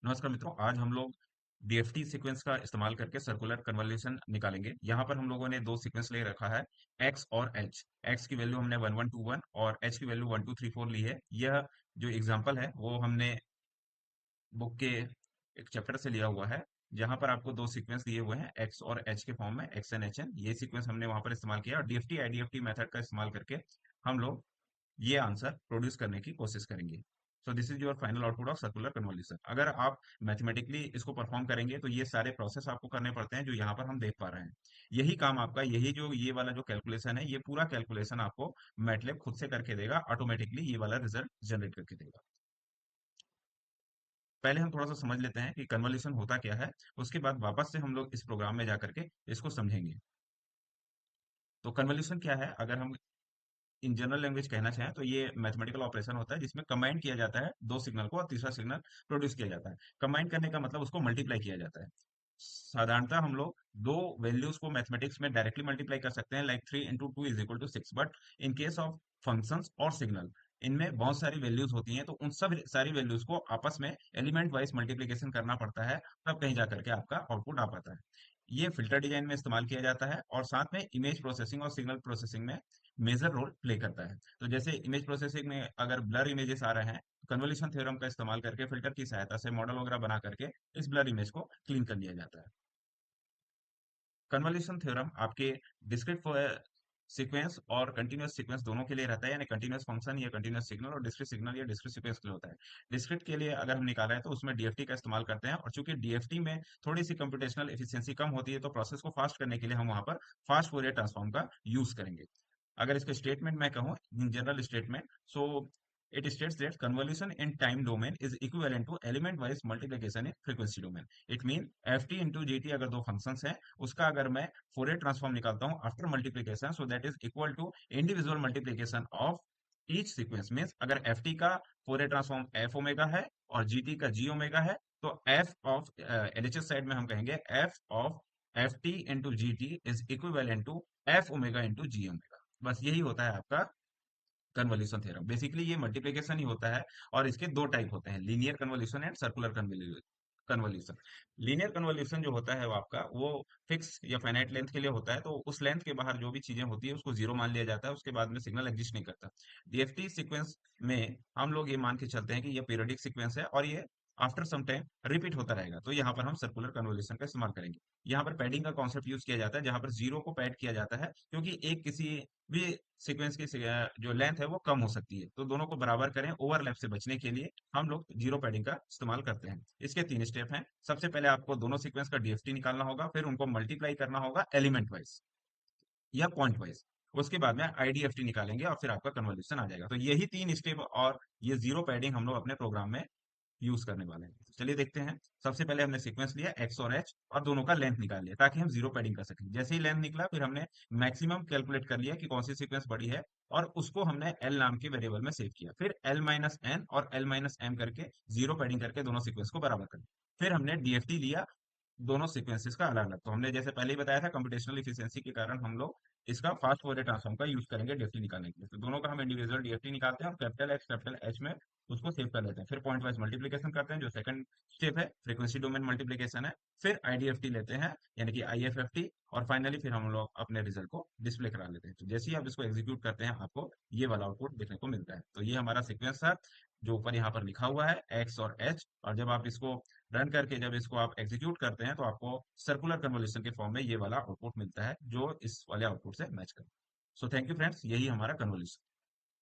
नमस्कार मित्रों, आज हम लोग डीएफटी सीक्वेंस का इस्तेमाल करके सर्कुलर कन्वॉल्यूशन निकालेंगे। यहाँ पर हम लोगों ने दो सीक्वेंस ले रखा है, एक्स और एच। एक्स की वैल्यू हमने 1121 और एच की वैल्यू 1234 ली है। यह जो एग्जांपल है वो हमने बुक के एक चैप्टर से लिया हुआ है, जहां पर आपको दो सीक्वेंस दिए हुए हैं एक्स और एच के फॉर्म में, एक्स एन एच एन। ये सीक्वेंस हमने वहां पर इस्तेमाल किया और डीएफटी आईडीएफटी मेथड का इस्तेमाल करके हम लोग ये आंसर प्रोड्यूस करने की कोशिश करेंगे। So this is your final output of circular convolution. अगर आप मैथमेटिकली इसको परफॉर्म करेंगे तो ये सारे प्रोसेस आपको करने पड़ते हैं जो यहाँ पर हम देख पा रहे हैं। यही काम आपका, यही जो ये वाला जो कैलकुलेशन है, ये पूरा कैलकुलेशन आपको मैटलैब खुद से करके देगा, ऑटोमेटिकली ये वाला रिजल्ट जनरेट करके देगा। पहले हम थोड़ा सा समझ लेते हैं कि कन्वॉल्यूशन होता क्या है, उसके बाद वापस से हम लोग इस प्रोग्राम में जाकर के इसको समझेंगे। तो कन्वॉल्यूशन क्या है, अगर हम इन जनरल लैंग्वेज कहना चाहें तो ये मैथमेटिकल ऑपरेशन होता है जिसमें कंबाइन किया जाता है दो सिग्नल को और तीसरा सिग्नल प्रोड्यूस किया जाता है। कंबाइन करने का मतलब उसको मल्टीप्लाई किया जाता है। साधारणतः हम लोग दो वैल्यूज को मैथमेटिक्स में डायरेक्टली मल्टीप्लाई कर सकते हैं, like 3 into 2 = 6। But in case of functions और सिग्नल, इनमें बहुत सारी वैल्यूज होती हैं, तो उन सब सारी वैल्यूज को आपस में एलिमेंट वाइज मल्टीप्लीकेशन करना पड़ता है, तब कहीं जाकर के आपका आउटपुट आ पाता है। ये फिल्टर डिजाइन में इस्तेमाल किया जाता है और साथ में इमेज प्रोसेसिंग और सिग्नल प्रोसेसिंग में मेजर रोल प्ले करता है। तो जैसे इमेज प्रोसेसिंग में अगर ब्लर इमेजेस आ रहे हैं, कन्वोल्यूशन थ्योरम का इस्तेमाल करके फिल्टर की सहायता से मॉडल वगैरह बना करके इस ब्लर इमेज को क्लीन कर लिया जाता है। कन्वोल्यूशन थ्योरम आपके डिस्क्रीट सीक्वेंस और कंटीन्यूअस सीक्वेंस दोनों के लिए रहता है, यानी कंटीन्यूअस फंक्शन या कंटीन्यूअस सिग्नल और डिस्क्रीट सिग्नल या डिस्क्रीट सीक्वेंस के लिए होता है। डिस्क्रीट के लिए अगर हम निकाल रहे हैं तो उसमें डीएफटी का इस्तेमाल करते हैं, और चूंकि डीएफटी में थोड़ी सी कंप्यूटेशनल एफिशिएंसी कम होती है तो प्रोसेस को फास्ट करने के लिए हम वहां पर फास्ट फोरियर ट्रांसफॉर्म का यूज करेंगे। अगर इसके स्टेटमेंट मैं कहूँ, in general statement, so it states that convolution in time domain is equivalent to element wise multiplication in frequency domain. It mean ft into gt अगर दो फंक्शंस हैं, उसका अगर मैं फोरियर ट्रांसफॉर्म निकालता हूं after multiplication, so that is equal to individual multiplication of each sequence. Means अगर ft का फोरियर ट्रांसफॉर्म f ओमेगा है और gt का g ओमेगा है, तो f ऑफ एलएचएस साइड में हम कहेंगे f of ft into G T is equivalent to f omega into G omega. बस यही होता है आपका कन्वोल्यूशन थ्योरम। बेसिकली ये मल्टीप्लिकेशन ही होता है, और इसके दो टाइप होते हैं, linear convolution and circular convolution. Linear convolution जो होता है वो आपका वो फिक्स या फाइनाइट लेंथ के लिए होता है, तो उस लेंथ के बाहर जो भी चीजें होती है उसको जीरो मान लिया जाता है, उसके बाद में सिग्नल एग्जिस्ट नहीं करता। डीएफटी सीक्वेंस में हम लोग ये मान के चलते हैं कि ये पीरियोडिक सीक्वेंस है और ये आफ्टर सम टाइम रिपीट होता रहेगा, तो यहाँ पर हम सर्कुलर कन्वोल्यूशन का इस्तेमाल करेंगे। यहाँ पर पैडिंग का कॉन्सेप्ट यूज किया जाता है, जहां पर जीरो को पैड किया जाता है, क्योंकि एक किसी भी सीक्वेंस की जो लेंथ है वो कम हो सकती है, तो दोनों को बराबर करें ओवरलैप से बचने के लिए हम लोग जीरो पैडिंग का इस्तेमाल करते हैं। इसके तीन स्टेप हैं। सबसे पहले आपको दोनों सीक्वेंस का डीएफटी निकालना होगा, फिर उनको मल्टीप्लाई करना होगा एलिमेंट वाइज या पॉइंट वाइज। उसके बाद में आईडीएफटी निकालेंगे और फिर आपका कन्वोल्यूशन आ जाएगा। तो यही तीन स्टेप और ये जीरो पैडिंग हम लोग अपने प्रोग्राम में यूज करने वाले हैं। तो चलिए देखते हैं। सबसे पहले हमने सीक्वेंस लिया एक्स और एच और दोनों का लेंथ निकाल लिया ताकि हम जीरो पैडिंग कर सकें। जैसे ही लेंथ निकला फिर हमने मैक्सिमम कैलकुलेट कर लिया कि कौन सी सीक्वेंस बड़ी है, और उसको हमने एल नाम के वेरिएबल में सेव किया। फिर एल माइनस एन और एल माइनस एम करके जीरो पैडिंग करके दोनों सीक्वेंस को बराबर कर दिया। फिर हमने डीएफटी लिया दोनों सीक्वेंसेस का अलग अलग। तो हमने जैसे पहले ही बताया था, कंप्यूटेशनल इफिशियंसी के कारण हम लोग इसका फास्ट फोरियर ट्रांसफॉर्म का यूज करेंगे डीएफटी निकालने के लिए। तो दोनों का हम इंडिविजुअल डीएफटी निकालते हैं और कैपिटल एक्स कैपिटल एच में उसको सेव कर लेते हैं। फिर पॉइंट वाइज मल्टीप्लीकेशन करते हैं, जो सेकंड स्टेप है, फ्रीक्वेंसी डोमेन मल्टीप्लीकेशन है। फिर आईडीएफटी लेते हैं, यानी कि आईएफएफटी, और फाइनली फिर हम लोग अपने रिजल्ट को डिस्प्ले करा लेते हैं। तो जैसे ही आप इसको एग्जीक्यूट करते हैं आपको ये वाला आउटपुट देखने को मिलता है। तो ये हमारा सीक्वेंस था जो ऊपर यहाँ पर लिखा हुआ है, एक्स और एच, और जब आप इसको रन करके जब इसको आप एग्जीक्यूट करते हैं तो आपको सर्कुलर कन्वोल्यूशन के फॉर्म में ये वाला आउटपुट मिलता है जो इस वाले आउटपुट से मैच करता है। सो थैंक यू फ्रेंड्स, यही हमारा कन्वोल्यूशन।